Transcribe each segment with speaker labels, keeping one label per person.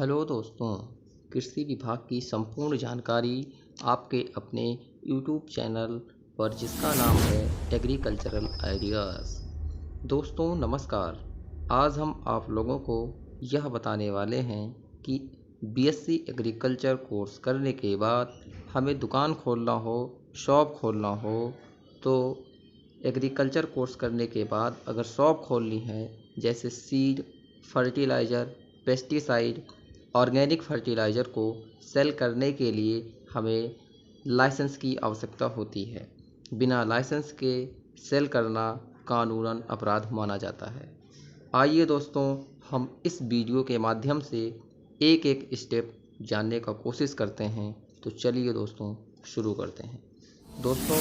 Speaker 1: Hello दोस्तों, कृषि विभाग की संपूर्ण जानकारी आपके अपने यूट्यूब चैनल पर जिसका नाम है एग्रीकल्चरल आइडियाज़। दोस्तों नमस्कार। आज हम आप लोगों को यह बताने वाले हैं कि बीएससी एग्रीकल्चर कोर्स करने के बाद हमें दुकान खोलना हो, शॉप खोलना हो तो एग्रीकल्चर कोर्स करने के बाद अगर शॉप खोलनी है, जैसे seed, fertiliser, pesticide, organic fertiliser को सेल करने के लिए हमें लाइसेंस की आवश्यकता होती है। बिना लाइसेंस के सेल करना कानूनन अपराध माना जाता है। आइए दोस्तों, हम इस वीडियो के माध्यम से एक एक स्टेप जानने का कोशिश करते हैं। तो चलिए दोस्तों, शुरू करते हैं। दोस्तों,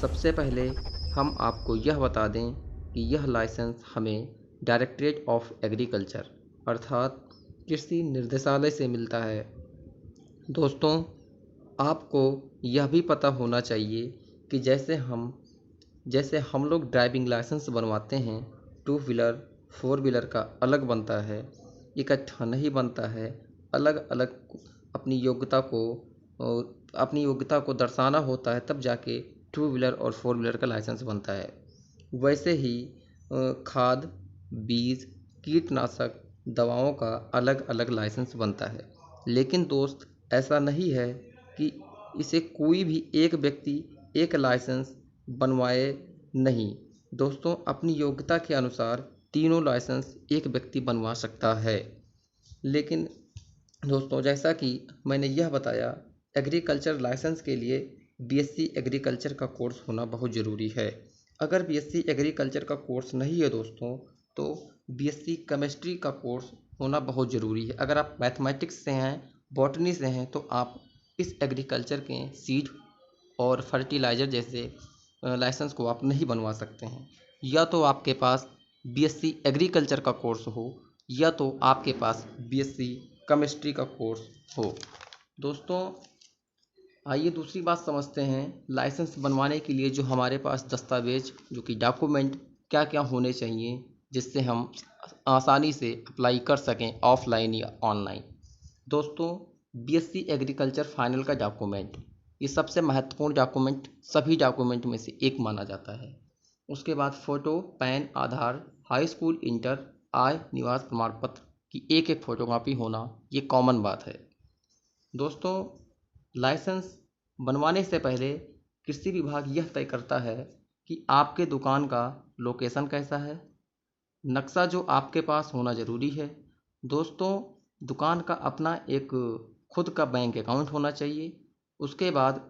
Speaker 1: सबसे पहले हम आपको यह बता दें कि यह लाइसेंस हमें डायरेक्टरेट ऑफ एग्रीकल्चर अर्थात कृषि निर्देशालय से मिलता है। दोस्तों, आपको यह भी पता होना चाहिए कि जैसे हम लोग ड्राइविंग लाइसेंस बनवाते हैं, टू व्हीलर फोर व्हीलर का अलग बनता है, इकट्ठा नहीं बनता है। अलग अलग अपनी योग्यता को अपनी योग्यता को दर्शाना होता है, तब जाके टू व्हीलर और फोर व्हीलर का लाइसेंस बनता है। वैसे ही खाद, बीज, कीटनाशक दवाओं का अलग अलग लाइसेंस बनता है। लेकिन दोस्त, ऐसा नहीं है कि इसे कोई भी एक व्यक्ति एक लाइसेंस बनवाए नहीं। दोस्तों, अपनी योग्यता के अनुसार तीनों लाइसेंस एक व्यक्ति बनवा सकता है। लेकिन दोस्तों, जैसा कि मैंने यह बताया, एग्रीकल्चर लाइसेंस के लिए बीएससी एग्रीकल्चर का कोर्स होना बहुत ज़रूरी है। अगर बीएससी एग्रीकल्चर का कोर्स नहीं है दोस्तों, तो बीएससी केमिस्ट्री का कोर्स होना बहुत ज़रूरी है। अगर आप मैथमेटिक्स से हैं, बॉटनी से हैं, तो आप इस एग्रीकल्चर के सीड और फर्टिलाइज़र जैसे लाइसेंस को आप नहीं बनवा सकते हैं। या तो आपके पास बीएससी एग्रीकल्चर का कोर्स हो, या तो आपके पास बीएससी केमिस्ट्री का कोर्स हो। दोस्तों, आइए दूसरी बात समझते हैं। लाइसेंस बनवाने के लिए जो हमारे पास दस्तावेज, जो कि डॉक्यूमेंट क्या क्या होने चाहिए, जिससे हम आसानी से अप्लाई कर सकें ऑफलाइन या ऑनलाइन। दोस्तों, बीएससी एग्रीकल्चर फाइनल का डॉक्यूमेंट ये सबसे महत्वपूर्ण डॉक्यूमेंट सभी डॉक्यूमेंट में से एक माना जाता है। उसके बाद फ़ोटो, पैन, आधार, हाई स्कूल, इंटर, आय, निवास प्रमाण पत्र की एक एक फ़ोटोकॉपी होना ये कॉमन बात है। दोस्तों, लाइसेंस बनवाने से पहले कृषि विभाग यह तय करता है कि आपके दुकान का लोकेशन कैसा है। नक्शा जो आपके पास होना ज़रूरी है। दोस्तों, दुकान का अपना एक खुद का बैंक अकाउंट होना चाहिए। उसके बाद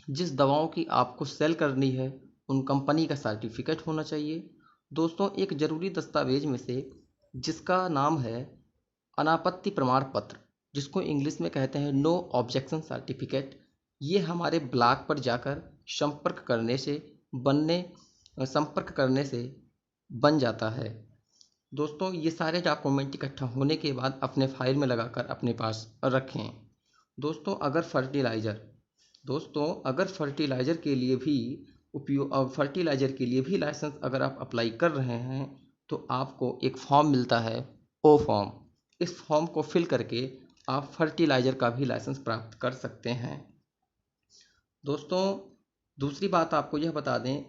Speaker 1: जिस दवाओं की आपको सेल करनी है, उन कंपनी का सर्टिफिकेट होना चाहिए। दोस्तों, एक ज़रूरी दस्तावेज में से जिसका नाम है अनापत्ति प्रमाण पत्र, जिसको इंग्लिश में कहते हैं नो ऑब्जेक्शन सर्टिफिकेट, ये हमारे ब्लॉक पर जाकर संपर्क करने से बन जाता है। दोस्तों, ये सारे डॉक्यूमेंट इकट्ठा होने के बाद अपने फाइल में लगाकर अपने पास रखें। दोस्तों, अगर फर्टिलाइज़र के लिए भी लाइसेंस अगर आप अप्लाई कर रहे हैं, तो आपको एक फॉर्म मिलता है, ओ फॉर्म। इस फॉर्म को फिल करके आप फर्टिलाइज़र का भी लाइसेंस प्राप्त कर सकते हैं। दोस्तों, दूसरी बात आपको यह बता दें,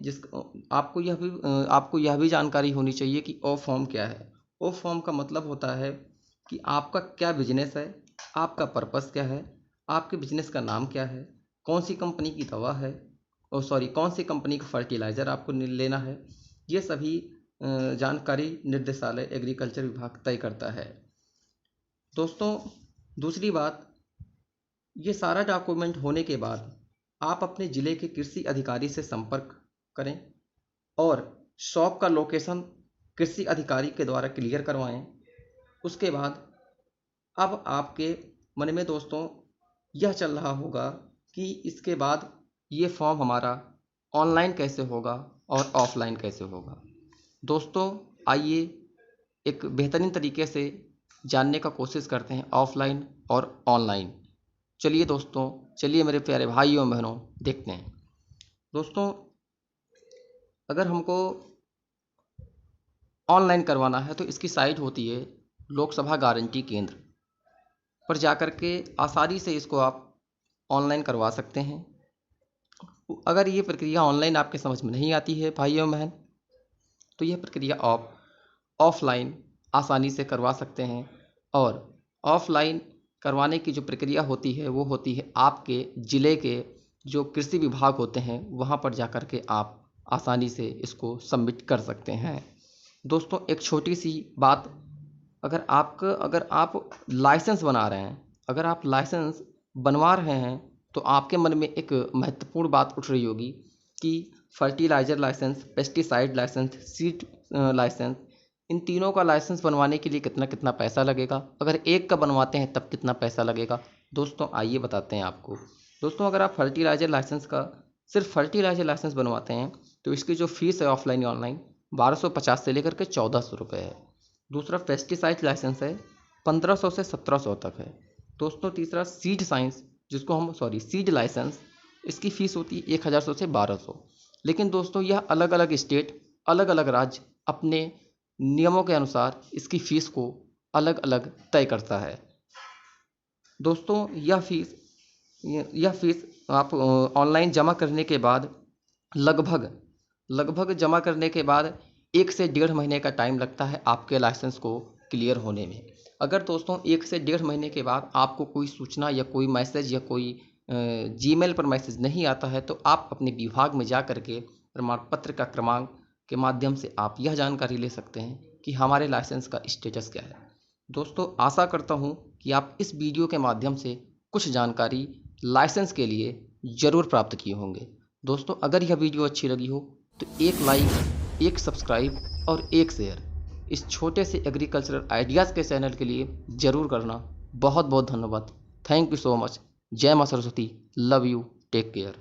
Speaker 1: आपको यह भी जानकारी होनी चाहिए कि ओ फॉर्म क्या है। ओ फॉर्म का मतलब होता है कि आपका क्या बिजनेस है, आपका पर्पस क्या है, आपके बिजनेस का नाम क्या है, कौन सी कंपनी की दवा है, कौन सी कंपनी का फर्टिलाइज़र आपको लेना है। ये सभी जानकारी निर्देशालय एग्रीकल्चर विभाग तय करता है। दोस्तों, दूसरी बात, ये सारा डॉक्यूमेंट होने के बाद आप अपने ज़िले के कृषि अधिकारी से संपर्क करें और शॉप का लोकेशन कृषि अधिकारी के द्वारा क्लियर करवाएं। उसके बाद अब आपके मन में दोस्तों यह चल रहा होगा कि इसके बाद ये फॉर्म हमारा ऑनलाइन कैसे होगा और ऑफलाइन कैसे होगा। दोस्तों, आइए एक बेहतरीन तरीके से जानने का कोशिश करते हैं ऑफलाइन और ऑनलाइन। चलिए दोस्तों, चलिए मेरे प्यारे भाइयों बहनों, देखते हैं। दोस्तों, अगर हमको ऑनलाइन करवाना है तो इसकी साइट होती है लोकसभा गारंटी केंद्र। पर जाकर के आसानी से इसको आप ऑनलाइन करवा सकते हैं। अगर ये प्रक्रिया ऑनलाइन आपके समझ में नहीं आती है भाइयों बहन, तो यह प्रक्रिया आप ऑफलाइन आसानी से करवा सकते हैं। और ऑफलाइन करवाने की जो प्रक्रिया होती है वो होती है आपके ज़िले के जो कृषि विभाग होते हैं वहाँ पर जाकर के आप आसानी से इसको सबमिट कर सकते हैं। दोस्तों एक छोटी सी बात, अगर आप लाइसेंस बना रहे हैं, अगर आप लाइसेंस बनवा रहे हैं, तो आपके मन में एक महत्वपूर्ण बात उठ रही होगी कि fertiliser licence, pesticide licence, seed licence, इन तीनों का लाइसेंस बनवाने के लिए कितना कितना पैसा लगेगा, अगर एक का बनवाते हैं तब कितना पैसा लगेगा। दोस्तों आइए बताते हैं आपको। दोस्तों अगर आप फर्टिलाइज़र लाइसेंस का सिर्फ फर्टिलाइज़र लाइसेंस बनवाते हैं तो इसकी जो फीस है ऑफलाइन या ऑनलाइन 1250 से लेकर के 1400 रुपये है। दूसरा पेस्टिसाइड लाइसेंस है 1500 से 1700 तक है। दोस्तों तीसरा सीड लाइसेंस, इसकी फ़ीस होती है 1100 से 1200। लेकिन दोस्तों यह अलग अलग स्टेट, अलग अलग राज्य अपने नियमों के अनुसार इसकी फ़ीस को अलग अलग तय करता है। दोस्तों यह फ़ीस आप ऑनलाइन जमा करने के बाद लगभग जमा करने के बाद 1 से 1.5 महीने का टाइम लगता है आपके लाइसेंस को क्लियर होने में। अगर दोस्तों 1 से 1.5 महीने के बाद आपको कोई सूचना या कोई मैसेज या कोई जीमेल पर मैसेज नहीं आता है तो आप अपने विभाग में जा कर के प्रमाण पत्र का क्रमांक के माध्यम से आप यह जानकारी ले सकते हैं कि हमारे लाइसेंस का स्टेटस क्या है। दोस्तों आशा करता हूँ कि आप इस वीडियो के माध्यम से कुछ जानकारी लाइसेंस के लिए ज़रूर प्राप्त किए होंगे। दोस्तों अगर यह वीडियो अच्छी लगी हो तो एक लाइक, एक सब्सक्राइब और एक शेयर इस छोटे से एग्रीकल्चरल आइडियाज़ के चैनल के लिए ज़रूर करना। बहुत बहुत धन्यवाद। Thank you so much. जय मां Saraswati. Love you. Take care.